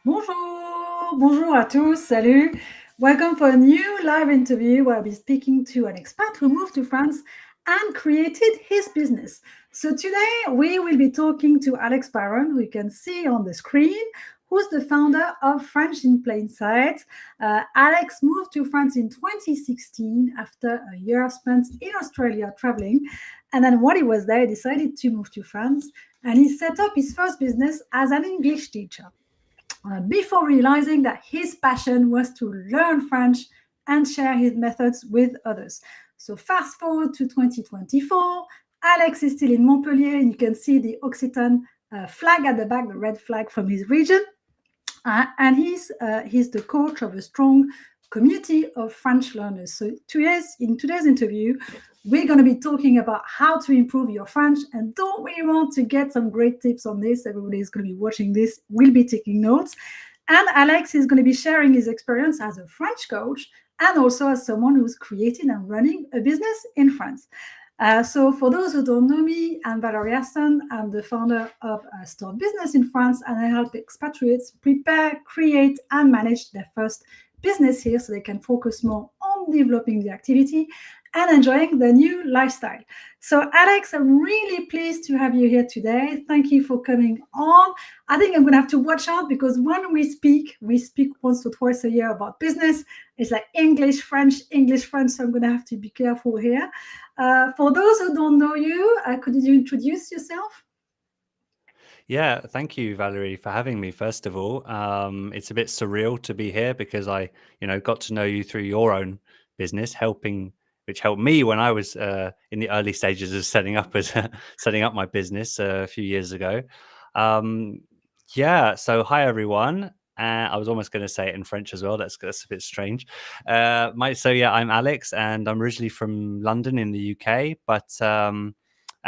Bonjour, bonjour à tous, salut. Welcome for a new live interview where I'll be speaking to an expat who moved to France and created his business. So today we will be talking to Alex Barron, who you can see on the screen, who's the founder of French in Plain Sight. Alex moved to France in 2016 after a year spent in Australia traveling. And then while he was there, he decided to move to France and he set up his first business as an English teacher before realizing that his passion was to learn French and share his methods with others. So, fast forward to 2024, Alex is still in Montpellier, and you can see the Occitan flag at the back, the red flag from his region. And he's the coach of a strong community of French learners. So in today's interview, we're going to be talking about how to improve your French. And don't really want to get some great tips on this. Everybody is going to be watching this, will be taking notes. And Alex is going to be sharing his experience as a French coach and also as someone who's creating and running a business in France. So for those who don't know me, I'm Valérie Aston. I'm the founder of a Start Business in France, and I help expatriates prepare, create, and manage their first business here so they can focus more on developing the activity and enjoying the new lifestyle. So Alex, I'm really pleased to have you here today. Thank you for coming on. I think I'm going to have to watch out because when we speak once or twice a year about business. It's like English, French, so I'm going to have to be careful here. For those who don't know you, could you introduce yourself? Yeah, thank you, Valerie, for having me. First of all, it's a bit surreal to be here because got to know you through your own business, which helped me when I was in the early stages of setting up my business a few years ago. So hi everyone. I was almost going to say it in French as well. That's a bit strange. I'm Alex, and I'm originally from London in the UK.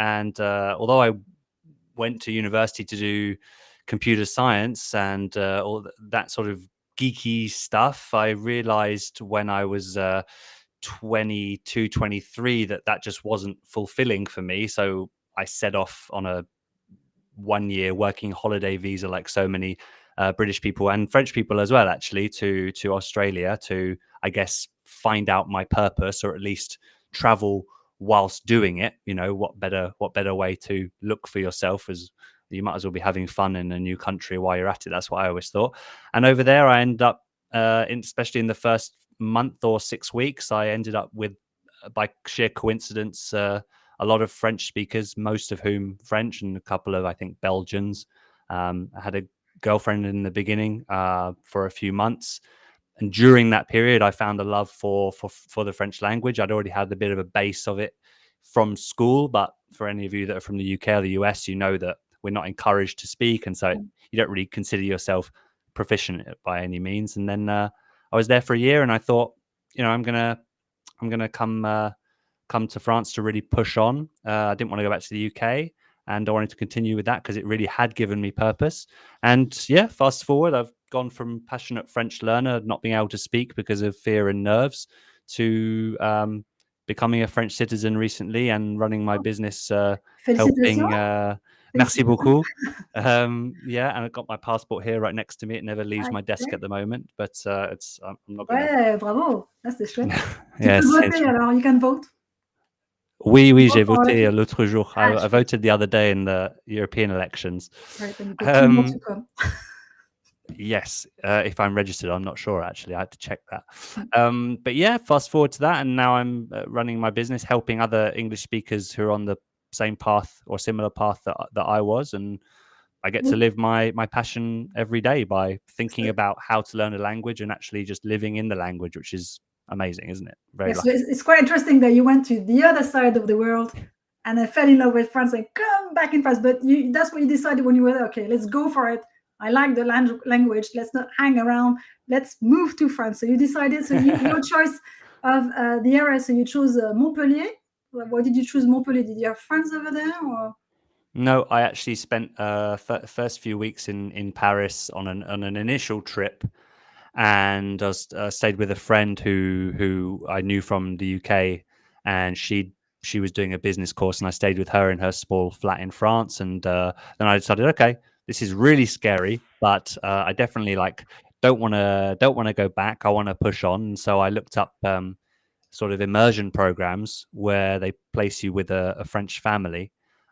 Although I went to university to do computer science and all that sort of geeky stuff, I realized when I was 22, 23 that just wasn't fulfilling for me. So I set off on a 1 year working holiday visa, like so many British people and French people as well, actually, to Australia to, I guess, find out my purpose, or at least travel whilst doing it. What better way to look for yourself, as you might as well be having fun in a new country while you're at it. That's what I always thought. And over there I ended up especially in the first month or 6 weeks, I ended up with, by sheer coincidence, a lot of French speakers, most of whom French, and a couple of, I think, Belgians. I had a girlfriend in the beginning for a few months, and during that period, I found a love for the French language. I'd already had a bit of a base of it from school, but for any of you that are from the UK or the US, you know that we're not encouraged to speak, and so you don't really consider yourself proficient by any means. And then I was there for a year, and I thought, I'm gonna come to France to really push on. I didn't want to go back to the UK, and I wanted to continue with that because it really had given me purpose. And yeah, fast forward, I've gone from passionate French learner, not being able to speak because of fear and nerves, to becoming a French citizen recently and running my business, helping. Félicitations. Merci Félicitations. beaucoup. Yeah, and I've got my passport here right next to me. It never leaves my desk at the moment, but I'm not gonna. Ouais, bravo. Là, c'est chouette. Tu peux Yes, voter alors, you can vote. Oui, Vote j'ai for voté it. l'autre jour. I Chouette. voted the other day in the European elections. Right, then you put 2 more to Um, come. yes, if I'm registered, I'm not sure actually. I had to check that. But yeah, fast forward to that, and now I'm running my business, helping other English speakers who are on the same path or similar path that I was, and I get to live my passion every day by thinking about how to learn a language and actually just living in the language, which is amazing, isn't it? Very Yeah, so lucky. it's quite interesting that you went to the other side of the world and then fell in love with France and come back in France. But that's what you decided when you were there. Okay, let's go for it. I like the language. Let's not hang around. Let's move to France. So you decided. So your choice of the area. So you chose Montpellier. Why did you choose Montpellier? Did you have friends over there? Or? No, I actually spent first few weeks in Paris on an initial trip, and I stayed with a friend who I knew from the UK, and she was doing a business course, and I stayed with her in her small flat in France, and then I decided, okay, this is really scary, but I definitely like don't want to go back. I want to push on. And so I looked up sort of immersion programs where they place you with a French family.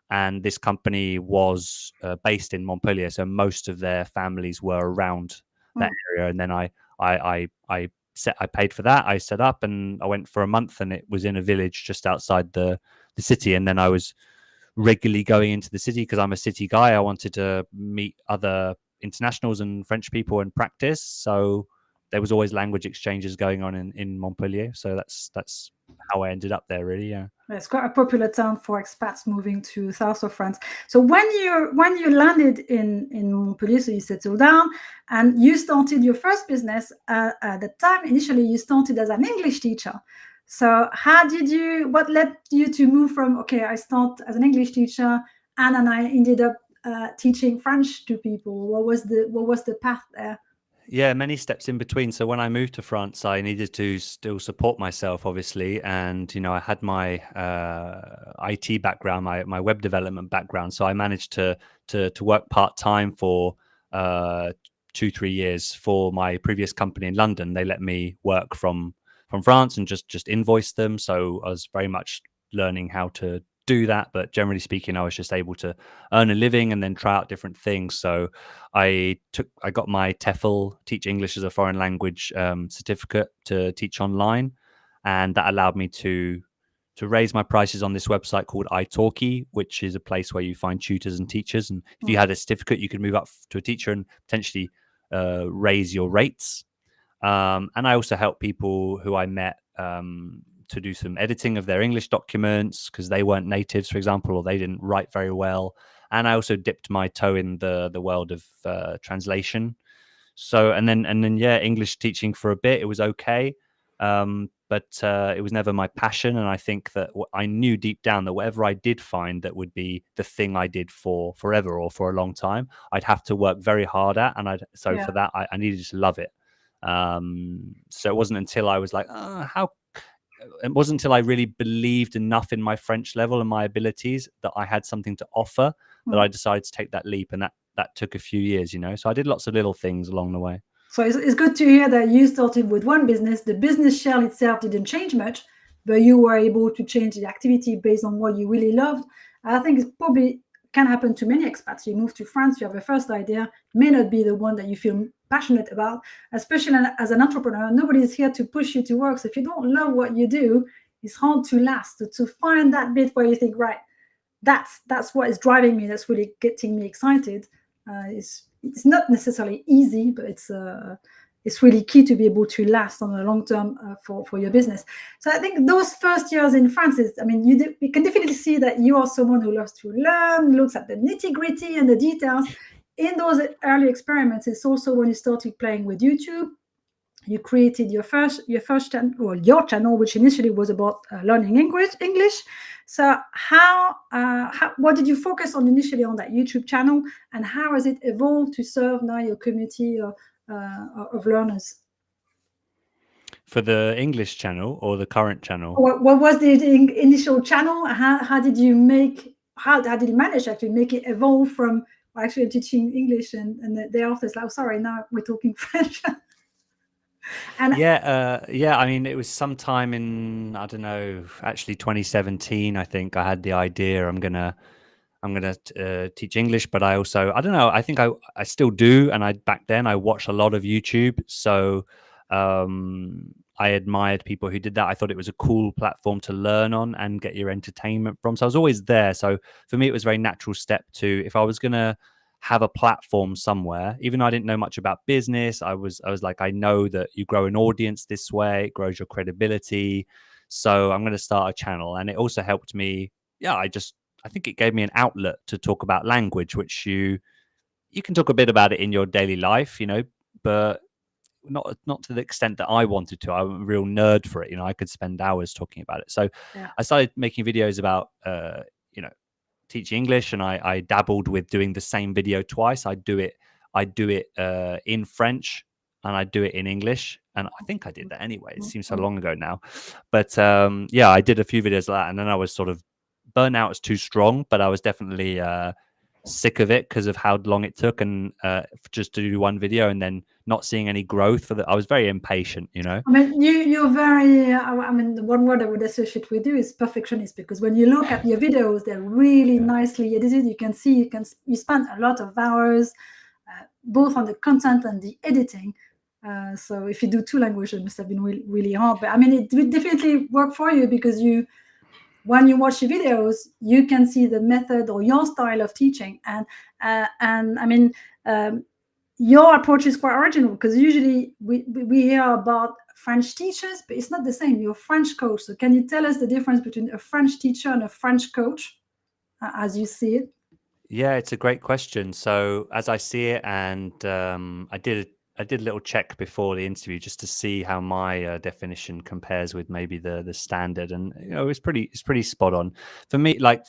And this company was based in Montpellier, so most of their families were around that area. And then I paid for that. I set up and I went for a month, and it was in a village just outside the city. And then I was regularly going into the city because I'm a city guy. I wanted to meet other internationals and French people and practice. So there was always language exchanges going on in Montpellier. So that's how I ended up there, really. Yeah. It's quite a popular town for expats moving to south of France. So when you landed in Montpellier, so you settled down and you started your first business. At the time, initially, you started as an English teacher. So what led you to move from, okay, I start as an English teacher and then I ended up teaching French to people? What was the path there? Yeah, many steps in between. So when I moved to France, I needed to still support myself, obviously, and I had my IT background, my web development background. So I managed to work part time for 2-3 years for my previous company in London. They let me work from France and just invoice them. So I was very much learning how to do that, but generally speaking, I was just able to earn a living and then try out different things. So I got my TEFL, Teach English as a Foreign Language certificate to teach online, and that allowed me to raise my prices on this website called italki, which is a place where you find tutors and teachers. And if you had a certificate, you could move up to a teacher and potentially raise your rates. And I also help people who I met to do some editing of their English documents because they weren't natives, for example, or they didn't write very well. And I also dipped my toe in the world of translation. So and then yeah, English teaching for a bit, it was okay, but it was never my passion. And I think that I knew deep down that whatever I did find that would be the thing I did for forever or for a long time, I'd have to work very hard at. And for that, I needed to love it. So it wasn't until I was like, it wasn't until I really believed enough in my French level and my abilities that I had something to offer that I decided to take that leap. And that took a few years, So I did lots of little things along the way. So it's good to hear that you started with one business. The business shell itself didn't change much, but you were able to change the activity based on what you really loved. I think it's probably can happen to many expats. You move to France, you have a first idea, may not be the one that you feel passionate about, especially as an entrepreneur. Nobody is here to push you to work. So if you don't love what you do, it's hard to last. To find that bit where you think, right, that's what is driving me, that's really getting me excited. It's not necessarily easy, but it's really key to be able to last on a long term for your business. So I think those first years in France you can definitely see that you are someone who loves to learn, looks at the nitty gritty and the details. In those early experiments, it's also when you started playing with YouTube. You created your first channel, or your channel, which initially was about learning English. So what did you focus on initially on that YouTube channel, and how has it evolved to serve now your community of learners? For the English channel or the current channel? What was the initial channel? How did you manage to actually make it evolve from actually teaching English and thereafter it's like, oh, sorry, now we're talking French? And I mean, it was sometime in, I don't know, actually 2017. I think I had the idea I'm gonna teach English, but I don't know. I think I still do, and back then I watched a lot of YouTube, so I admired people who did that. I thought it was a cool platform to learn on and get your entertainment from. So I was always there. So for me, it was a very natural step to, if I was gonna have a platform somewhere, even though I didn't know much about business, I was like, I know that you grow an audience this way, it grows your credibility. So I'm going to start a channel. And it also helped me. Yeah, I think it gave me an outlet to talk about language, which you can talk a bit about it in your daily life, but not to the extent that I wanted to. I'm a real nerd for it. I could spend hours talking about it. So I started making videos about, teaching English, and I dabbled with doing the same video twice. I do it in French and I do it in English, and I think I did that anyway. It seems so long ago now, but I did a few videos like that, and then I was sort of burnout is too strong, but I was definitely sick of it because of how long it took, and just to do one video and then not seeing any growth. I was very impatient, you know. I mean, you're very. I mean, the one word I would associate with you is perfectionist, because when you look at your videos, they're really nicely edited. You can see you spend a lot of hours, both on the content and the editing. So if you do two languages, it must have been really, really hard. But I mean, it will definitely work for you, because when you watch your videos, you can see the method or your style of teaching, and I mean. Your approach is quite original, because usually we hear about French teachers, but it's not the same. You're a French coach. So can you tell us the difference between a French teacher and a French coach, as you see it? Yeah, it's a great question. So as I see it, and I did a little check before the interview just to see how my definition compares with maybe the standard, and you know, it's pretty spot on for me. Like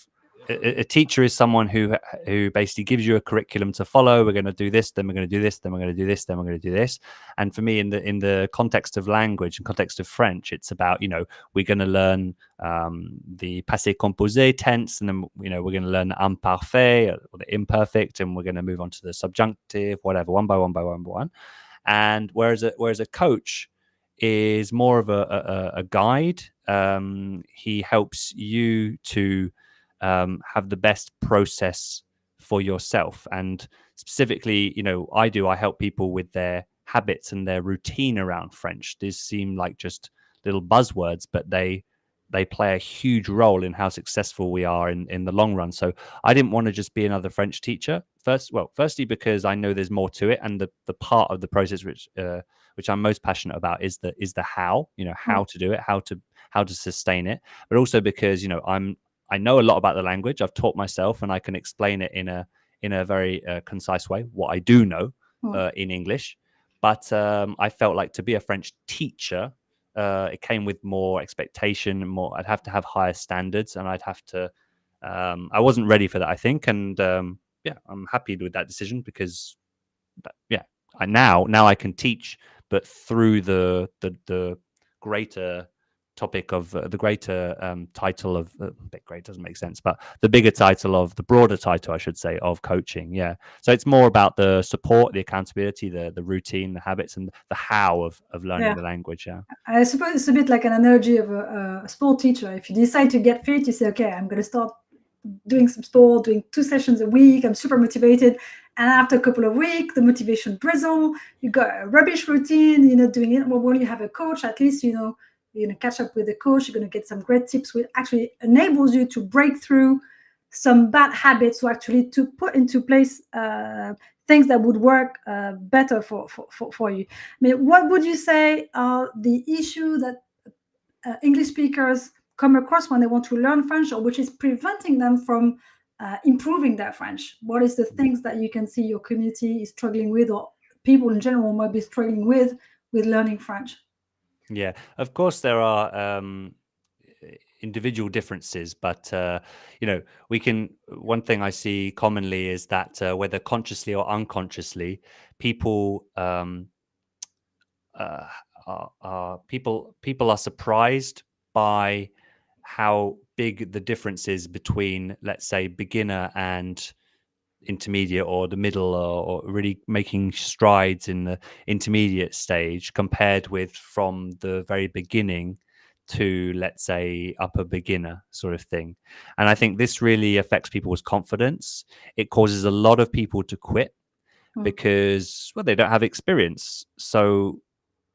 a teacher is someone who basically gives you a curriculum to follow. We're going to do this, then we're going to do this, then we're going to do this, then we're going to do this. And for me, in the context of language and context of French, it's about, you know, we're going to learn the passé composé tense, and then, you know, we're going to learn the imparfait or the imperfect, and we're going to move on to the subjunctive, whatever, one by one by one by one. And whereas a coach is more of a guide. He helps you to have the best process for yourself. And specifically, you know, I help people with their habits and their routine around French. These seem like just little buzzwords, but they play a huge role in how successful we are in the long run. So I didn't want to just be another French teacher. Firstly, because I know there's more to it, and the part of the process which I'm most passionate about is the how, you know, how to do it, how to sustain it, but also because, you know, I know a lot about the language. I've taught myself, and I can explain it in a very concise way, what I do know in English. But I felt like to be a French teacher, it came with more expectation, more. I'd have to have higher standards, and I'd have to. I wasn't ready for that, I think, and yeah, I'm happy with that decision, because yeah, now I can teach, but through the greater topic of the greater title of bit great doesn't make sense, but the bigger title of the broader title, I should say, of coaching. Yeah, so it's more about the support, the accountability, the routine, the habits, and the how of learning the language. Yeah, I suppose it's a bit like an analogy of a sport teacher. If you decide to get fit, you say, okay, I'm going to start doing some sport, doing 2 sessions a week. I'm super motivated. And after a couple of weeks, the motivation drizzle. You got a rubbish routine. You're not doing it. Well, when you have a coach, at least, you know, you're going to catch up with the coach. You're going to get some great tips, which actually enables you to break through some bad habits, to actually to put into place things that would work better for you. I mean, what would you say are the issue that English speakers come across when they want to learn French, or which is preventing them from improving their French? What is the things that you can see your community is struggling with, or people in general might be struggling with learning French? Yeah, of course there are individual differences, but you know, we can. One thing I see commonly is that whether consciously or unconsciously, people people are surprised by how big the difference is between, let's say, beginner and intermediate, or the middle, or really making strides in the intermediate stage, compared with from the very beginning to, let's say, upper beginner sort of thing. And I think this really affects people's confidence. It causes a lot of people to quit because, well, they don't have experience. So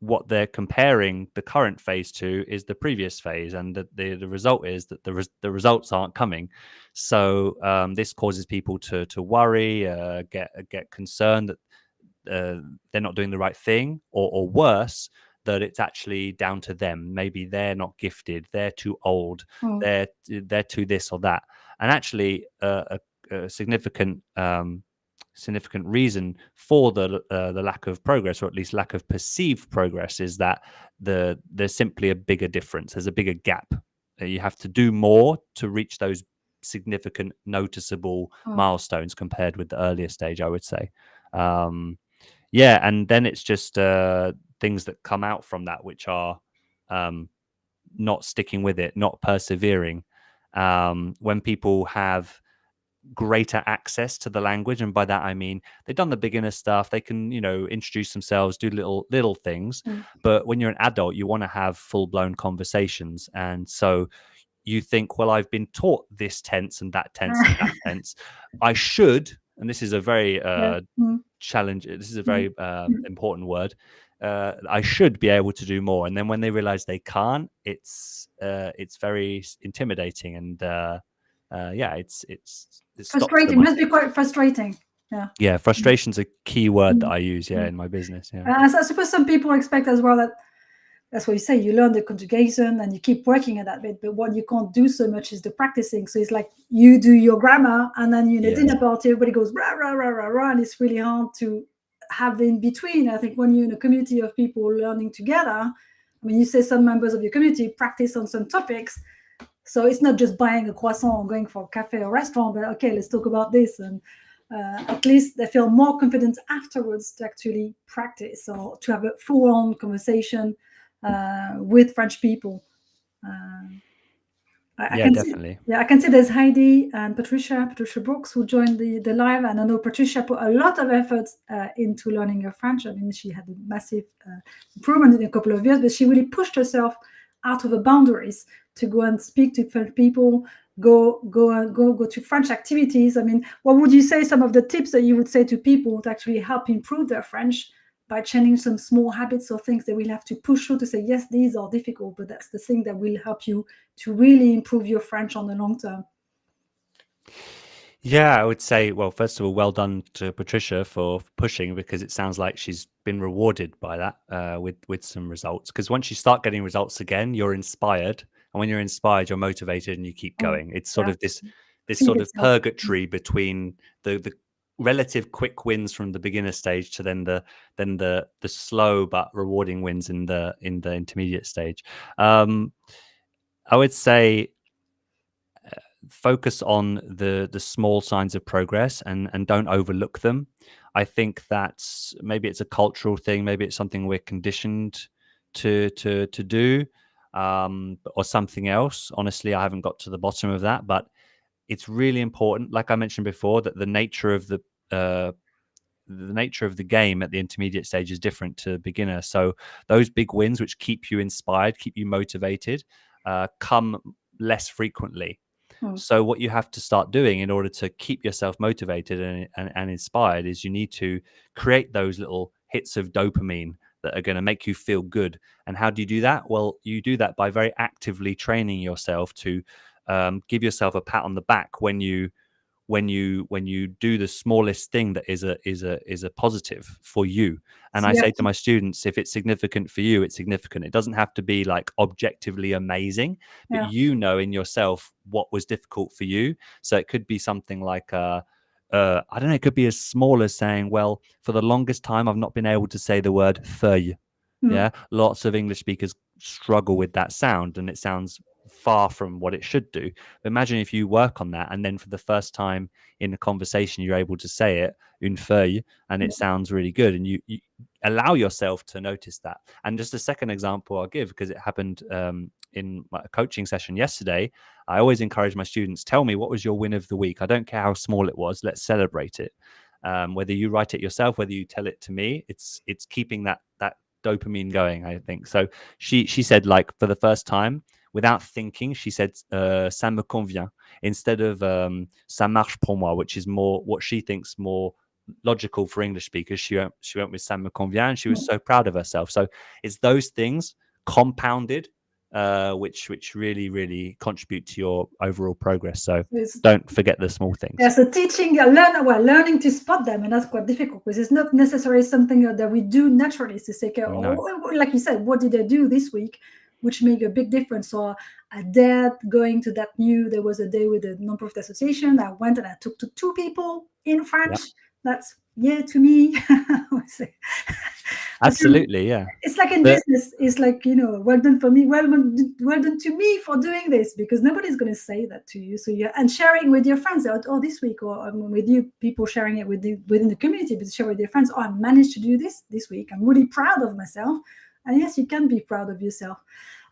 what they're comparing the current phase to is the previous phase, and the result is that the results aren't coming. So this causes people to worry, get concerned that they're not doing the right thing, or worse, that it's actually down to them. Maybe they're not gifted, they're too old, they're too this or that. And actually, a significant reason for the lack of progress, or at least lack of perceived progress, is that there's simply a bigger difference. There's a bigger gap. You have to do more to reach those significant, noticeable milestones compared with the earlier stage, I would say. Yeah, and then it's just things that come out from that, which are not sticking with it, not persevering. When people have greater access to the language, and by that I mean they've done the beginner stuff. They can, introduce themselves, do little things. But when you're an adult, you want to have full-blown conversations, and so you think, well, I've been taught this tense and that tense and that tense. I should, and this is a very challenge. This is a very important word. I should be able to do more, and then when they realize they can't, it's very intimidating, and it stops Frustrating. them. Must be quite frustrating. Yeah, frustration's a key word that I use. Yeah, in my business. Yeah, I suppose some people expect as well that. That's what you say. You learn the conjugation and you keep working at that bit. But what you can't do so much is the practicing. So it's like you do your grammar, and then in a dinner party, everybody goes rah rah rah rah rah, and it's really hard to have the in between. I think when you're in a community of people learning together, I mean, you say some members of your community practice on some topics. So it's not just buying a croissant or going for a cafe or restaurant, but okay, let's talk about this. And at least they feel more confident afterwards to actually practice or to have a full-on conversation with French people. I can see there's Heidi and Patricia Brooks, who joined the live, and I know Patricia put a lot of effort into learning her French. I mean, she had a massive improvement in a couple of years, but she really pushed herself out of the boundaries to go and speak to French people, go to French activities. I mean, what would you say some of the tips that you would say to people to actually help improve their French by changing some small habits or things that we'll have to push through to say, yes, these are difficult, but that's the thing that will help you to really improve your French on the long term? Yeah, I would say, well, first of all, well done to Patricia for pushing, because it sounds like she's been rewarded by that with some results. Because once you start getting results again, you're inspired. And when you're inspired, you're motivated and you keep going. It's sort of this sort of purgatory between the relative quick wins from the beginner stage to then the slow but rewarding wins in the intermediate stage. I would say focus on the small signs of progress and don't overlook them. I think that's maybe it's a cultural thing, maybe it's something we're conditioned to do, or something else. Honestly, I haven't got to the bottom of that, but it's really important, like I mentioned before, that the nature of the game at the intermediate stage is different to beginner. So those big wins, which keep you inspired, keep you motivated, come less frequently. So what you have to start doing in order to keep yourself motivated and inspired is you need to create those little hits of dopamine that are going to make you feel good. And how do you do that? Well, you do that by very actively training yourself to give yourself a pat on the back when you do the smallest thing that is a positive for you. And I say to my students, if it's significant for you, it's significant. It doesn't have to be like objectively amazing, but you know in yourself what was difficult for you. So it could be something like I don't know, it could be as small as saying, well, for the longest time I've not been able to say the word feuille. Yeah, lots of English speakers struggle with that sound, and it sounds far from what it should do. But imagine if you work on that, and then for the first time in a conversation, you're able to say it, une feuille, and it sounds really good. And you allow yourself to notice that. And just a second example I'll give, because it happened in my coaching session yesterday. I always encourage my students, tell me, what was your win of the week? I don't care how small it was. Let's celebrate it. Whether you write it yourself, whether you tell it to me, it's keeping that dopamine going, I think. So she said, like, for the first time, without thinking, she said ça me convient instead of ça marche pour moi, which is more what she thinks more logical for English speakers. She went with ça me convient, and she was so proud of herself. So it's those things compounded which really, really contribute to your overall progress. So don't forget the small things. Yeah, so teaching, learning to spot them, and that's quite difficult because it's not necessarily something that we do naturally. To say, like you said, what did I do this week, which make a big difference? So I dared going to that there was a day with a non-profit association. I went and I talked to 2 people in French. Yep. That's to me. Absolutely, yeah. It's like in business. It's like, well done for me, well done to me for doing this, because nobody's going to say that to you. So and sharing with your friends, this week, or with you, people sharing it within the community, but share with your friends, I managed to do this week. I'm really proud of myself. And yes, you can be proud of yourself.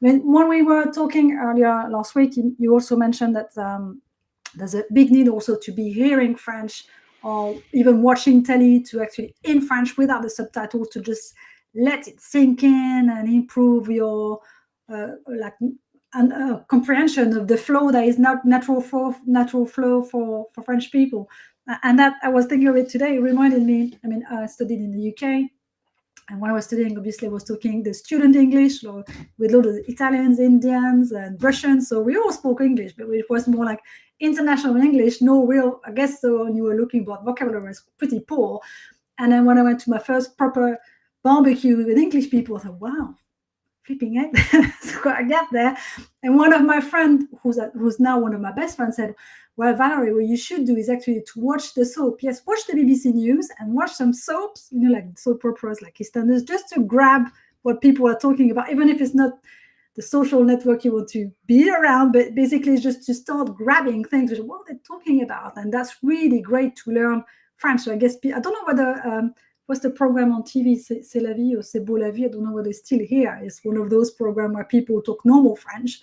I mean, when we were talking earlier last week, you also mentioned that There's a big need also to be hearing French or even watching telly to actually in French without the subtitles, to just let it sink in and improve your like comprehension of the flow that is not natural flow for French people. And that, I was thinking of it today, it reminded me, I mean, I studied in the UK, and when I was studying, obviously I was talking the student English or with a lot of Italians, Indians, and Russians. So we all spoke English, but it was more like international English, no real, I guess, so when you were looking about vocabulary was pretty poor. And then when I went to my first proper barbecue with English people, I thought, wow, flipping it. So I got there. And one of my friends, who's now one of my best friends, said, well, Valerie, what you should do is actually to watch the soap. Yes, watch the BBC News and watch some soaps, like soap operas, like EastEnders, just to grab what people are talking about, even if it's not the social network you want to be around, but basically it's just to start grabbing things, which what they're talking about. And that's really great to learn French. So I guess, I don't know whether, what's the program on TV, C'est la vie or C'est beau la vie? I don't know whether it's still here. It's one of those programs where people talk normal French,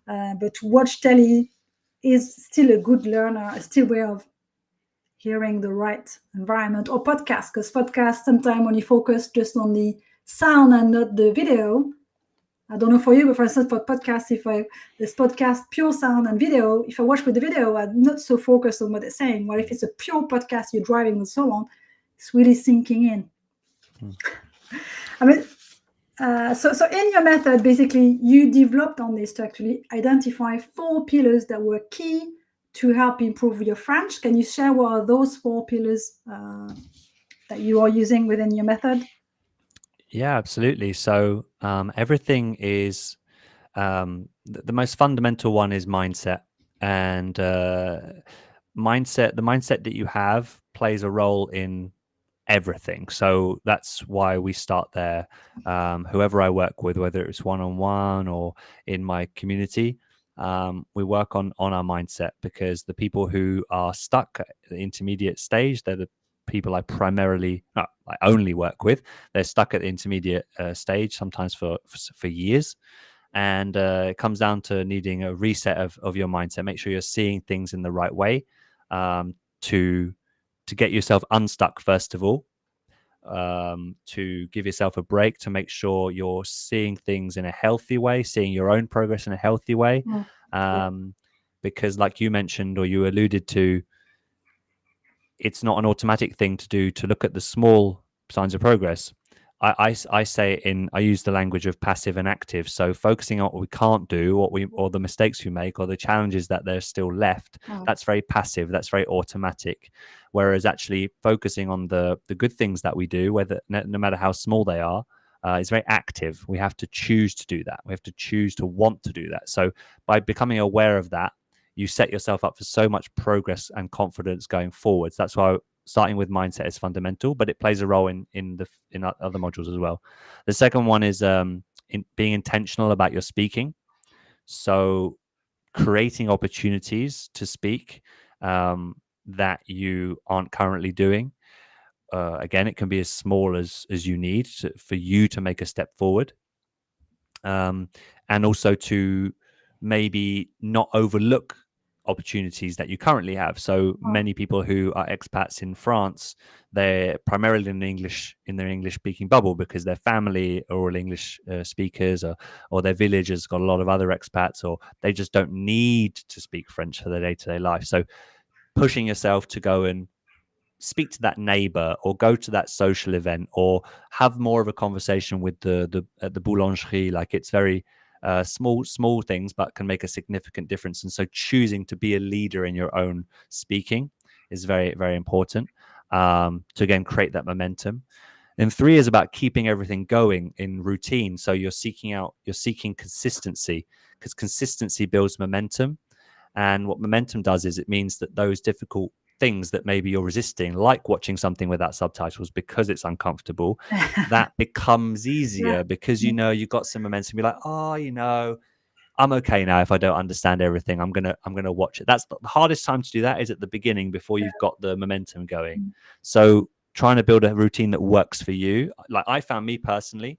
but to watch telly is still a good learner, still way of hearing the right environment. Or podcast, because podcast, sometimes when you focus just on the sound and not the video, I don't know for you, but for instance, for podcasts, this podcast, pure sound and video, if I watch with the video, I'm not so focused on what they're saying. Well, if it's a pure podcast, you're driving and so on, it's really sinking in. I mean, so in your method, basically, you developed on this to actually identify 4 pillars that were key to help improve your French. Can you share what are those 4 pillars that you are using within your method? Yeah, absolutely. So everything is the most fundamental one is mindset, and the mindset that you have plays a role in everything. So that's why we start there. Whoever I work with, whether it's one-on-one or in my community, we work on our mindset, because the people who are stuck at the intermediate stage, they're the people I only work with. They're stuck at the intermediate stage, sometimes for years. And it comes down to needing a reset of your mindset. Make sure you're seeing things in the right way, to get yourself unstuck, first of all, to give yourself a break, to make sure you're seeing things in a healthy way, seeing your own progress in a healthy way. Because like you mentioned, or you alluded to, it's not an automatic thing to do, to look at the small signs of progress. I say I use the language of passive and active. So focusing on what we can't do, or the mistakes we make, or the challenges that there's still left, that's very passive, that's very automatic. Whereas actually focusing on the good things that we do, whether no matter how small they are, is very active. We have to choose to do that. We have to choose to want to do that. So by becoming aware of that, you set yourself up for so much progress and confidence going forwards. That's why starting with mindset is fundamental, but it plays a role in other modules as well. The second one is in being intentional about your speaking. So creating opportunities to speak that you aren't currently doing. Again, it can be as small as you need for you to make a step forward. And also to maybe not overlook opportunities that you currently have. So many people who are expats in France, they're primarily in their English speaking bubble, because their family are all English speakers, or their village has got a lot of other expats, or they just don't need to speak French for their day-to-day life. So pushing yourself to go and speak to that neighbor, or go to that social event, or have more of a conversation with the boulangerie. Like, it's very small things, but can make a significant difference. And so choosing to be a leader in your own speaking is very, very important, to again create that momentum. And 3 is about keeping everything going in routine. So you're seeking consistency, because consistency builds momentum. And what momentum does is it means that those difficult things that maybe you're resisting, like watching something without subtitles because it's uncomfortable, that becomes easier, because you got some momentum. You're like, I'm okay now. If I don't understand everything, I'm gonna watch it. That's the hardest time to do that, is at the beginning, before you've got the momentum going. So trying to build a routine that works for you. Like I found, me personally,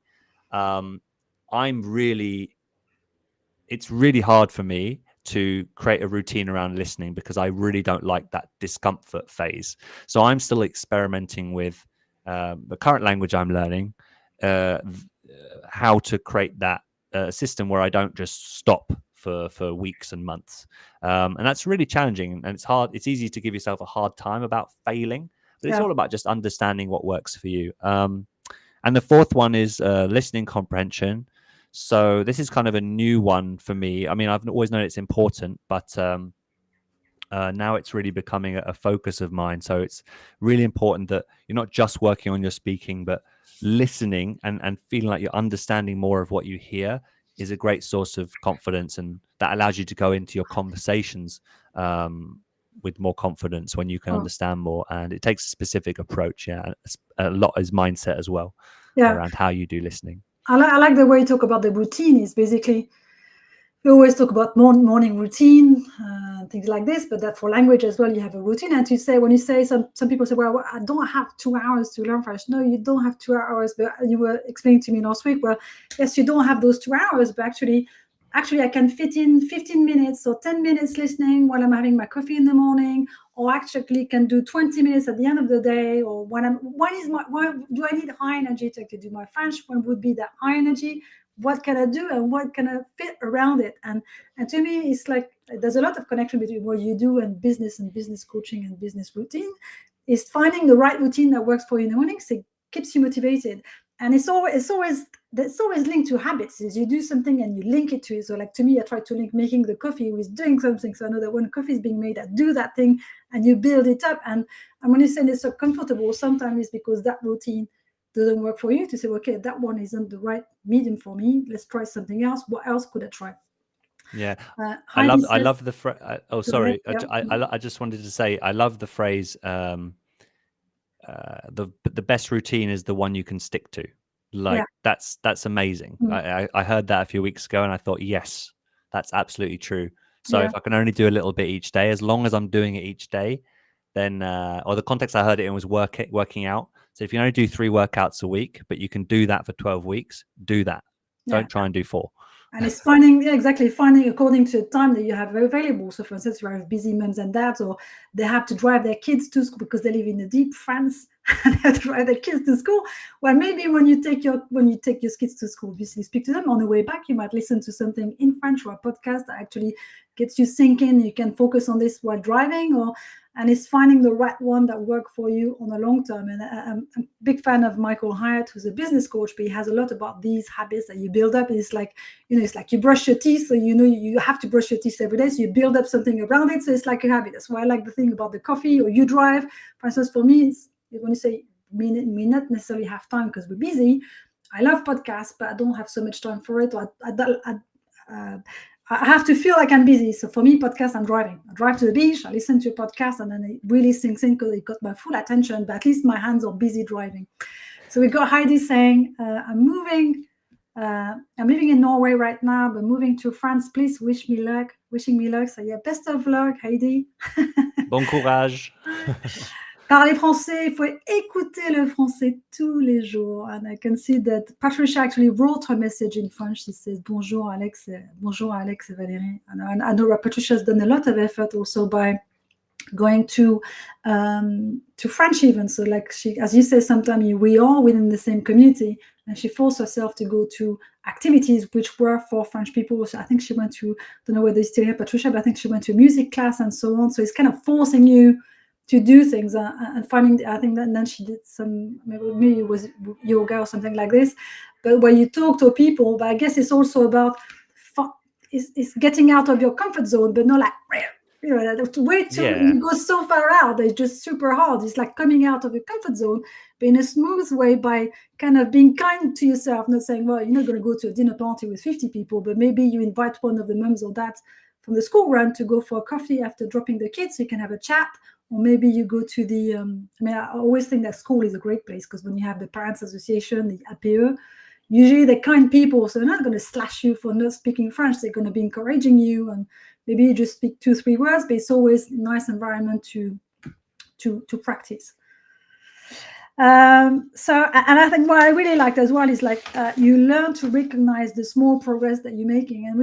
it's really hard for me to create a routine around listening because I really don't like that discomfort phase. So I'm still experimenting with the current language I'm learning, how to create that system where I don't just stop for weeks and months. And that's really challenging, and it's hard. It's easy to give yourself a hard time about failing, but it's Yeah. all about just understanding what works for you. And the fourth one is listening comprehension. So this is kind of a new one for me. I mean, I've always known it's important, but now it's really becoming a focus of mine. So it's really important that you're not just working on your speaking, but listening and feeling like you're understanding more of what you hear is a great source of confidence, and that allows you to go into your conversations with more confidence when you can understand more. And it takes a specific approach. Yeah, a lot is mindset as well around how you do listening. I like the way you talk about the routine. Is basically, we always talk about morning routine, things like this, but that for language as well, you have a routine. And to say, when you say, some people say, well, I don't have 2 hours to learn French. No, you don't have 2 hours. But you were explaining to me last week, well, yes, you don't have those 2 hours, but actually I can fit in 15 minutes or 10 minutes listening while I'm having my coffee in the morning, or actually can do 20 minutes at the end of the day, or when do I need high energy to do my French? When would be that high energy? What can I do and what can I fit around it? And to me, it's like there's a lot of connection between what you do and business coaching and business routine. Is finding the right routine that works for you in the morning, so it keeps you motivated. And it's always linked to habits. Is you do something and you link it to it. So like to me, I try to link making the coffee with doing something. So I know that when coffee is being made, I do that thing and you build it up. And when you say it's so comfortable, sometimes it's because that routine doesn't work for you, to say, okay, that one isn't the right medium for me. Let's try something else. What else could I try? Yeah, I love the phrase. Oh, sorry. Yeah. I just wanted to say I love the phrase. The best routine is the one you can stick to. Like that's amazing. I heard that a few weeks ago, and I thought, yes, that's absolutely true. So if I can only do a little bit each day, as long as I'm doing it each day, then or the context I heard it in was working out. So if you only do 3 workouts a week, but you can do that for 12 weeks, do that. Don't try and do 4. And it's finding according to the time that you have available. So for instance, you have busy moms and dads, or they have to drive their kids to school because they live in the deep France and they have to drive their kids to school. Well, maybe when you take your kids to school, obviously speak to them. On the way back, you might listen to something in French or a podcast that actually gets you thinking. You can focus on this while driving, and it's finding the right one that works for you on the long term. And I'm a big fan of Michael Hyatt, who's a business coach, but he has a lot about these habits that you build up. It's like, it's like you brush your teeth, so you have to brush your teeth every day, so you build up something around it, so it's like a habit. That's why I like the thing about the coffee, or you drive. For instance, for me, it's when you say may not necessarily have time because we're busy. I love podcasts, but I don't have so much time for it. Or I have to feel like I'm busy. So for me, podcast, I'm driving. I drive to the beach, I listen to a podcast, and then it really sinks in because it got my full attention, but at least my hands are busy driving. So we got Heidi saying, I'm living in Norway right now, but moving to France. Please wishing me luck. So yeah, best of luck, Heidi. Bon courage. Parler français, il faut écouter le français tous les jours. And I can see that Patricia actually wrote her message in French. She says, bonjour Alex et Valérie. And I know that Patricia has done a lot of effort also by going to French even. So like she, as you say, sometimes we are within the same community, and she forced herself to go to activities which were for French people. So I think she went to, don't know whether you still here, Patricia, but I think she went to a music class and so on. So it's kind of forcing you to do things and finding, I think that, and then she did some, maybe it was yoga or something like this, but when you talk to people, but I guess it's also about it's getting out of your comfort zone, but not like, way too, you go so far out, it's just super hard. It's like coming out of your comfort zone, but in a smooth way, by kind of being kind to yourself, not saying, well, you're not going to go to a dinner party with 50 people, but maybe you invite one of the mums or dads from the school run to go for a coffee after dropping the kids, so you can have a chat. Or maybe you go to the, I always think that school is a great place, because when you have the Parents Association, the APE, usually they're kind people, so they're not going to slash you for not speaking French. They're going to be encouraging you, and maybe you just speak 2-3 words, but it's always a nice environment to practice. And I think what I really liked as well is like you learn to recognize the small progress that you're making, and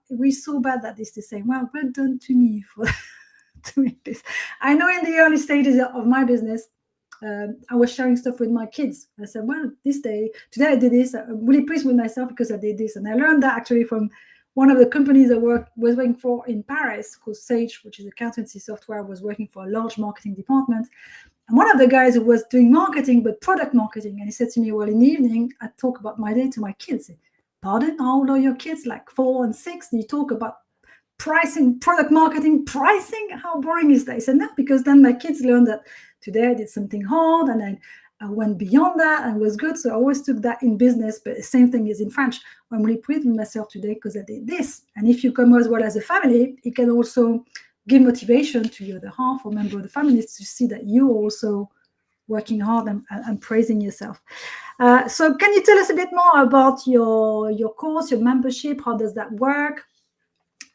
we're so bad at this to say, well done to me for to make this. I know in the early stages of my business, I was sharing stuff with my kids. I said, well, today I did this. I'm really pleased with myself because I did this. And I learned that actually from one of the companies I was working for in Paris called Sage, which is accountancy software. I was working for a large marketing department. And one of the guys who was doing marketing, but product marketing, and he said to me, well, in the evening, I talk about my day to my kids. Pardon? How old are your kids? Like 4 and 6? Do you talk about pricing, product marketing, pricing? How boring is that? He said, no, because then my kids learned that today I did something hard and I went beyond that and was good. So I always took that in business, but the same thing is in French. I'm really pleased with myself today because I did this. And if you come as well as a family, it can also give motivation to your other half or member of the family to see that you're also working hard and praising yourself. So can you tell us a bit more about your course, your membership? How does that work?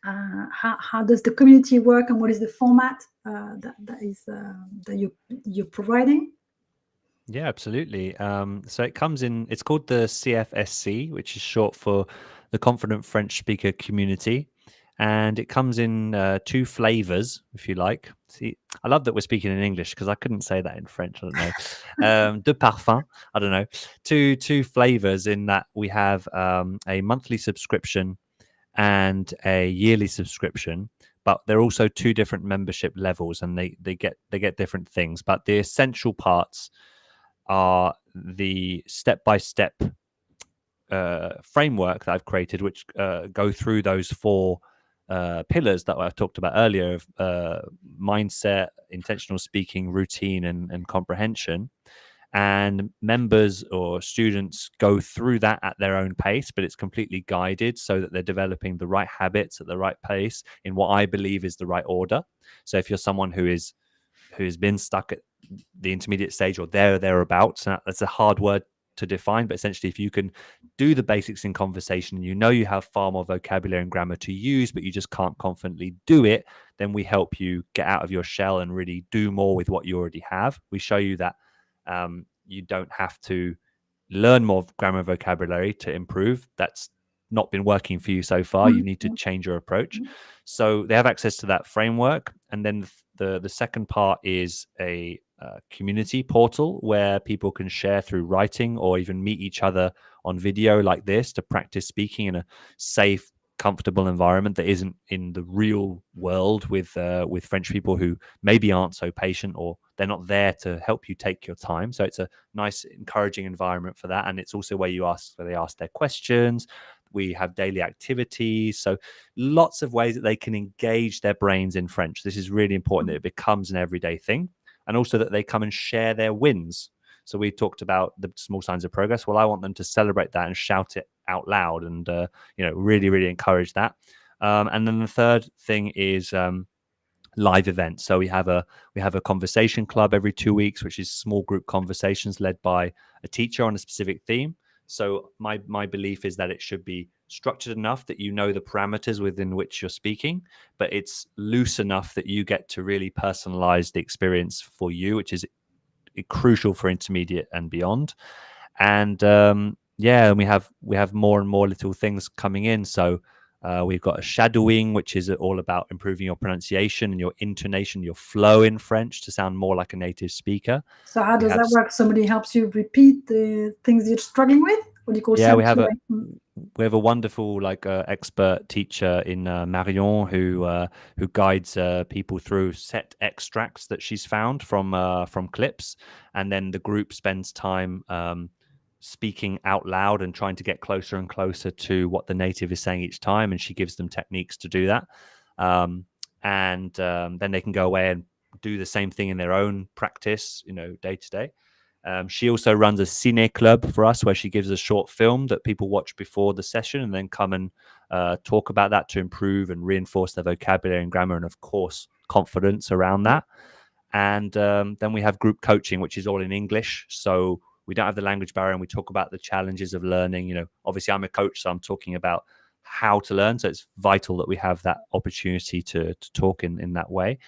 How does the community work, and what is the format that you're providing? Yeah, absolutely. So it comes in, it's called the CFSC, which is short for the Confident French Speaker Community. And it comes in 2 flavors, if you like. See, I love that we're speaking in English because I couldn't say that in French. I don't know. De parfum. I don't know. Two flavors in that we have a monthly subscription and a yearly subscription, but they're also 2 different membership levels, and they get different things. But the essential parts are the step-by-step framework that I've created, which go through those 4 pillars that I talked about earlier of mindset, intentional speaking, routine, and comprehension. And members or students go through that at their own pace, but it's completely guided so that they're developing the right habits at the right pace in what I believe is the right order. So if you're someone who has been stuck at the intermediate stage or thereabouts, that's a hard word to define, but essentially if you can do the basics in conversation and you have far more vocabulary and grammar to use, but you just can't confidently do it, then we help you get out of your shell and really do more with what you already have. We show you that you don't have to learn more grammar and vocabulary to improve. That's not been working for you so far. You need to change your approach. So they have access to that framework. And then the second part is a community portal where people can share through writing or even meet each other on video like this to practice speaking in a safe, comfortable environment that isn't in the real world with French people who maybe aren't so patient or they're not there to help you take your time. So it's a nice, encouraging environment for that. And it's also where they ask their questions. We have daily activities. So lots of ways that they can engage their brains in French. This is really important that it becomes an everyday thing. And also that they come and share their wins. So we talked about the small signs of progress. Well, I want them to celebrate that and shout it out loud and, really, really encourage that. And then the third thing is live events. So we have a conversation club every 2 weeks, which is small group conversations led by a teacher on a specific theme. So my belief is that it should be structured enough that you know the parameters within which you're speaking, but it's loose enough that you get to really personalize the experience for you, which is crucial for intermediate and beyond. And and we have more and more little things coming in. So we've got a shadowing, which is all about improving your pronunciation and your intonation, your flow in French to sound more like a native speaker. So how does that work? Somebody helps you repeat the things you're struggling with? What do you call we have a wonderful expert teacher in Marion who guides people through set extracts that she's found from clips, and then the group spends time speaking out loud and trying to get closer and closer to what the native is saying each time, and she gives them techniques to do that, and then they can go away and do the same thing in their own practice, day to day. She also runs a Cine Club for us, where she gives a short film that people watch before the session and then come and talk about that to improve and reinforce their vocabulary and grammar and, of course, confidence around that. And then we have group coaching, which is all in English. So we don't have the language barrier, and we talk about the challenges of learning. Obviously, I'm a coach, so I'm talking about how to learn. So it's vital that we have that opportunity to talk in that way.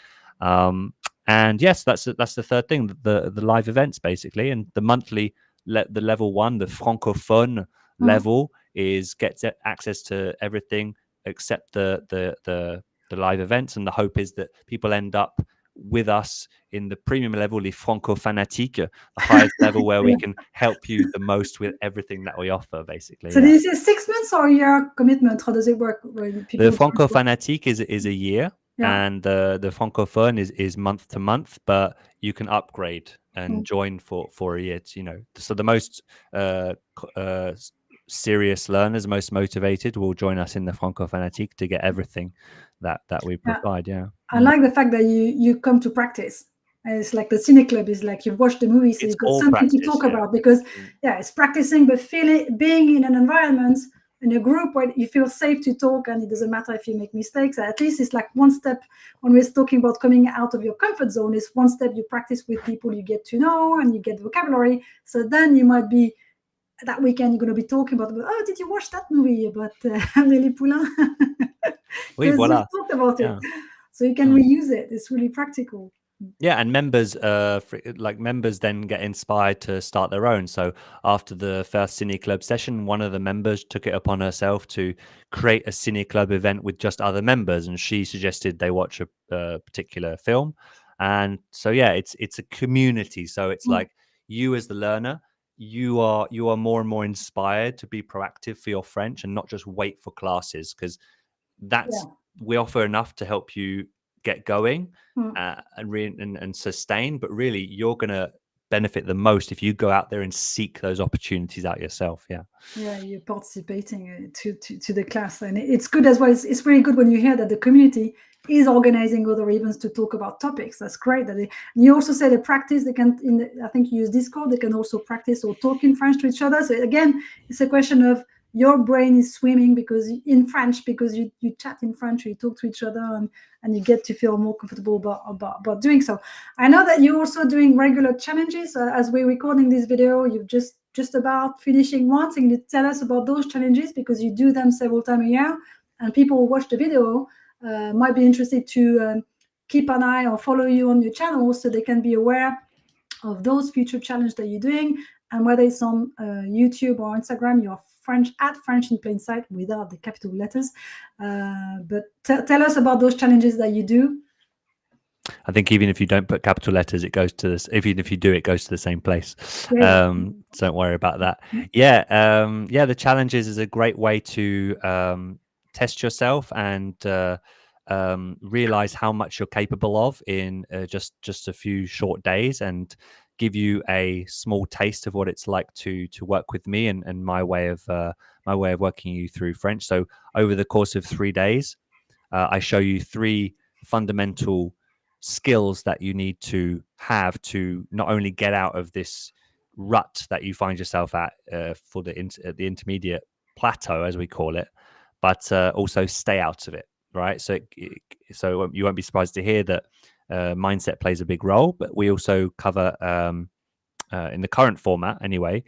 And yes, that's the third thing, the live events basically, and the monthly the level one, the francophone level is gets access to everything except the live events, and the hope is that people end up with us in the premium level, les franco-fanatiques, the highest level where we can help you the most with everything that we offer, basically. So this is 6 months or a year commitment? How does it work when people? The franco-fanatique is a year, and the francophone is month to month, but you can upgrade and join for a year. So the most serious learners, most motivated, will join us in the franco-fanatique to get everything that we provide. I like the fact that you come to practice. And it's like the Cine Club is like you've watched the movie, so you've got something to talk about, because it's practicing, but being in an environment, in a group where you feel safe to talk, and it doesn't matter if you make mistakes. At least it's like one step. When we're talking about coming out of your comfort zone, it's one step. You practice with people you get to know, and you get vocabulary. So then you might be, that weekend you're going to be talking about, oh, did you watch that movie about Amélie Poulain? Oui, voilà. You talked about it, so you can reuse it. It's really practical. Yeah, and members then get inspired to start their own. So after the first Cine Club session, one of the members took it upon herself to create a Cine Club event with just other members, and she suggested they watch a particular film. And so it's a community. So it's like you as the learner, you are more and more inspired to be proactive for your French and not just wait for classes, because we offer enough to help you get going and sustain, but really you're going to benefit the most if you go out there and seek those opportunities out yourself. You're participating to the class, and it's good as well. It's really good when you hear that the community is organizing other events to talk about topics. That's great. You also say they practice. They can, I think you use Discord. They can also practice or talk in French to each other. So again, it's a question of your brain is swimming because in French, because you chat in French, you talk to each other, and you get to feel more comfortable about doing so. I know that you're also doing regular challenges. As we're recording this video, you've just about finishing one. So can you tell us about those challenges, because you do them several times a year, and people who watch the video might be interested to keep an eye or follow you on your channel, so they can be aware of those future challenges that you're doing, and whether it's on YouTube or Instagram, you're French at French in Plain Sight without the capital letters. But tell us about those challenges that you do. I think even if you don't put capital letters, it goes to this. Even if you do, it goes to the same place. Don't worry about that. The challenges is a great way to test yourself and realize how much you're capable of in just a few short days, and give you a small taste of what it's like to work with me and my way of working you through French. So over the course of 3 days, I show you 3 fundamental skills that you need to have to not only get out of this rut that you find yourself at for the intermediate plateau, as we call it, but also stay out of it, right? So you won't be surprised to hear that mindset plays a big role, but we also cover in the current format anyway,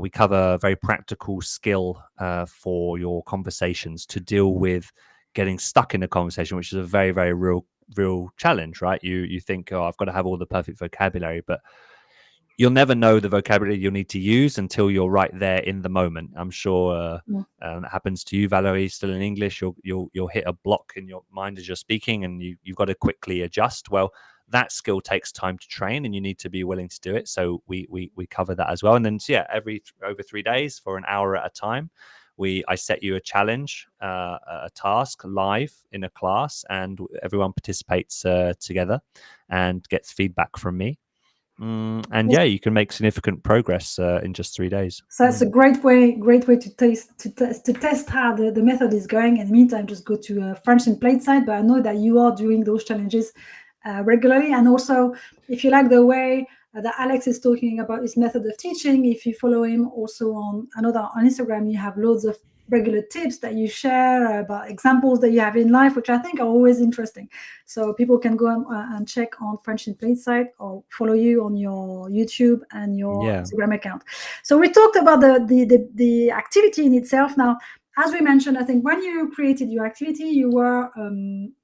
we cover a very practical skill for your conversations, to deal with getting stuck in a conversation, which is a very, very real challenge, right? You think, oh, I've got to have all the perfect vocabulary, but you'll never know the vocabulary you'll need to use until you're right there in the moment. I'm sure that happens to you, Valerie. Still in English, you'll hit a block in your mind as you're speaking, and you've got to quickly adjust. Well, that skill takes time to train, and you need to be willing to do it. So we cover that as well. And then over 3 days for an hour at a time, I set you a challenge, a task live in a class, and everyone participates together and gets feedback from me. You can make significant progress in just 3 days. So that's a great way to test how the method is going. In the meantime, just go to French in Plain Sight. But I know that you are doing those challenges regularly, and also if you like the way that Alex is talking about his method of teaching, if you follow him also on Instagram, you have loads of regular tips that you share about examples that you have in life, which I think are always interesting. So people can go and check on French in Plain Sight, or follow you on your YouTube and your Instagram account. So we talked about the activity in itself. Now, as we mentioned, I think when you created your activity, you were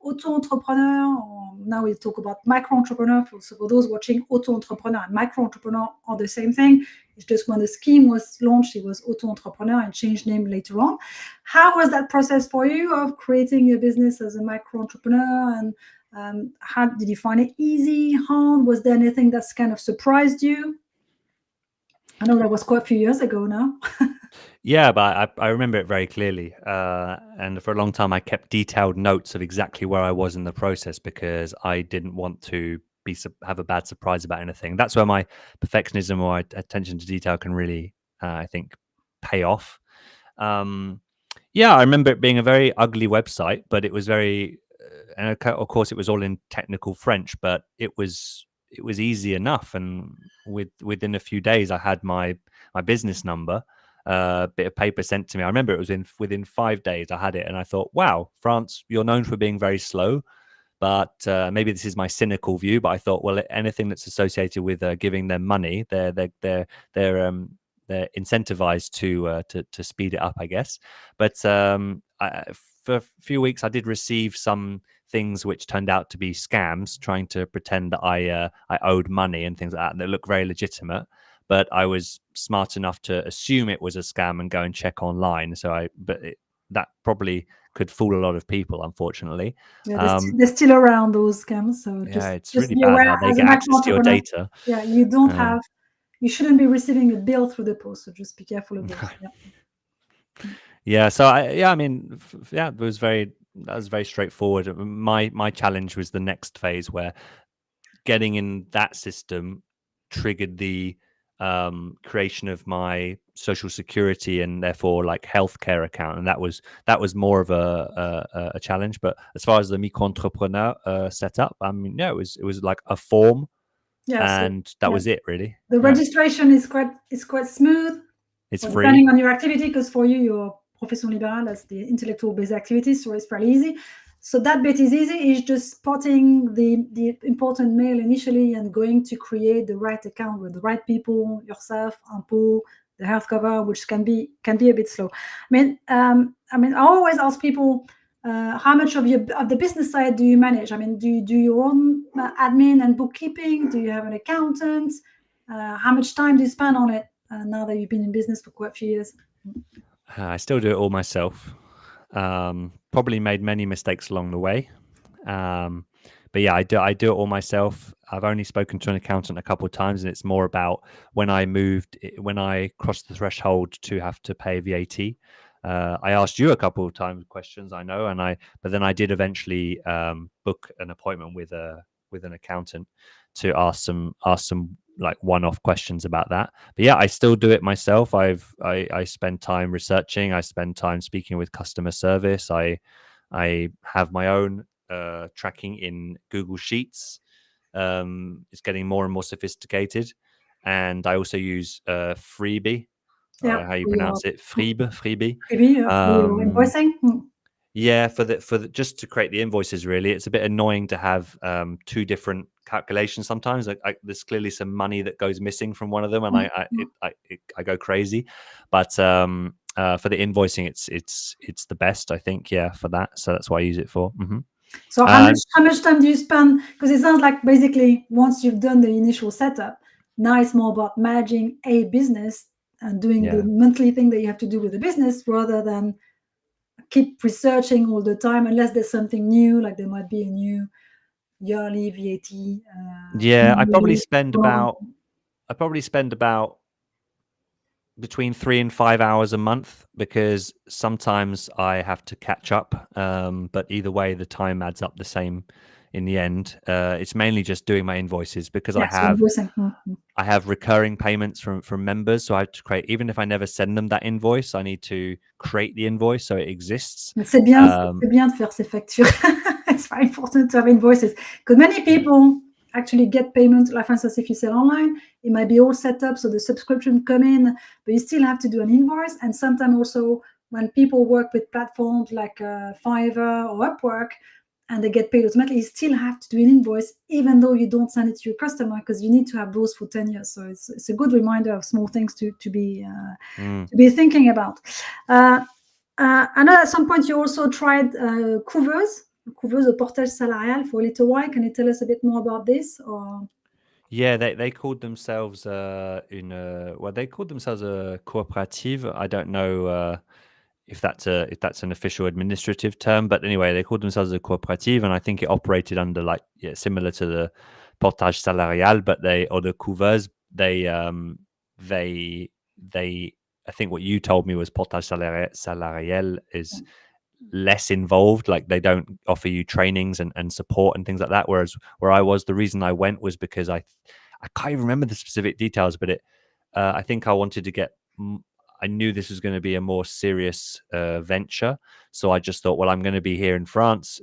auto-entrepreneur, or now we talk about micro-entrepreneur. So for those watching, auto-entrepreneur and micro-entrepreneur are the same thing. It's just when the scheme was launched, it was auto-entrepreneur and changed name later on. How was that process for you of creating your business as a micro-entrepreneur? And how did you find it easy, hard? Was there anything that's kind of surprised you? I know that was quite a few years ago now. Yeah, but I remember it very clearly. And for a long time, I kept detailed notes of exactly where I was in the process because I didn't want to have a bad surprise about anything. That's where my perfectionism or my attention to detail can really, I think, pay off. Yeah, I remember it being a very ugly website, but it was very, and of course, it was all in technical French, but it was easy enough. And within a few days, I had my business number, bit of paper sent to me. I remember it was within 5 days I had it, and I thought, wow, France, you're known for being very slow. But maybe this is my cynical view. But I thought, well, anything that's associated with giving them money, they're incentivized to speed it up, I guess. But for a few weeks, I did receive some things which turned out to be scams, trying to pretend that I owed money and things like that, and they look very legitimate. But I was smart enough to assume it was a scam and go and check online. That probably could fool a lot of people, unfortunately. Yeah, they're still around, those scams. So Yeah, it's just really be bad aware how they as a get micro access to your entrepreneur. data. Yeah, you shouldn't be receiving a bill through the post. So just be careful of those. Yeah. Yeah. So I mean, it was that was very straightforward. My challenge was the next phase where getting in that system triggered the creation of my social security and therefore like healthcare account, and that was more of a challenge. But as far as the micro-entrepreneur setup, I mean, yeah, it was like a form, Yeah, and that was it really. The registration is quite smooth. It's free. Depending on your activity, because for you, your profession libérale, that's the intellectual based activity, so it's fairly easy. So that bit is easy. It's just spotting the important mail initially and going to create the right account with the right people, yourself, Impôt, the health cover, which can be a bit slow. I always ask people, how much of the business side do you manage? I mean, do you do your own admin and bookkeeping? Do you have an accountant? How much time do you spend on it now that you've been in business for quite a few years? I still do it all myself. Probably made many mistakes along the way. But yeah, I do it all myself. I've only spoken to an accountant a couple of times, and it's more about when I crossed the threshold to have to pay VAT. I asked you a couple of times questions, I know, but then I did eventually book an appointment with an accountant to ask some like one-off questions about that. But yeah, I still do it myself. I spend time researching. I spend time speaking with customer service. I have my own tracking in Google Sheets. It's getting more and more sophisticated, and I also use Freebie. How you pronounce it? Freebie. Freebie for your invoicing. Yeah, for the just to create the invoices. Really, it's a bit annoying to have two different calculations sometimes. There's clearly some money that goes missing from one of them, and I go crazy. But for the invoicing, it's the best, I think. Yeah, for that. So that's what I use it for. Mm-hmm. So how much time do you spend? Because it sounds like basically once you've done the initial setup, now it's more about managing a business and doing the monthly thing that you have to do with the business rather than keep researching all the time, unless there's something new, like there might be a new yearly VAT. Yeah, I probably spend about between 3 and 5 hours a month, because sometimes I have to catch up. But either way, the time adds up the same in the end. It's mainly just doing my invoices because I have recurring payments from members. So I have to create, even if I never send them that invoice, I need to create the invoice so it exists. C'est bien de faire ces factures. It's very important to have invoices, because many people actually get payment. Like for instance, if you sell online, it might be all set up so the subscription come in, but you still have to do an invoice. And sometimes also when people work with platforms like Fiverr or Upwork and they get paid automatically, you still have to do an invoice even though you don't send it to your customer, because you need to have those for 10 years. So it's a good reminder of small things to be thinking about. I know at some point you also tried couveuse or portage salarial for a little while. Can you tell us a bit more about this? Or Yeah, they called themselves they called themselves a cooperative. I don't know if that's an official administrative term, but anyway, they called themselves a cooperative, and I think it operated under like similar to the portage salarial, but they or the couveuse they they I think what you told me was portage salarial is less involved, like they don't offer you trainings and support and things like that, whereas where I was, the reason I went was because I can't even remember the specific details, but it I think I wanted to get I knew this was going to be a more serious venture, so I just thought, well, I'm going to be here in France,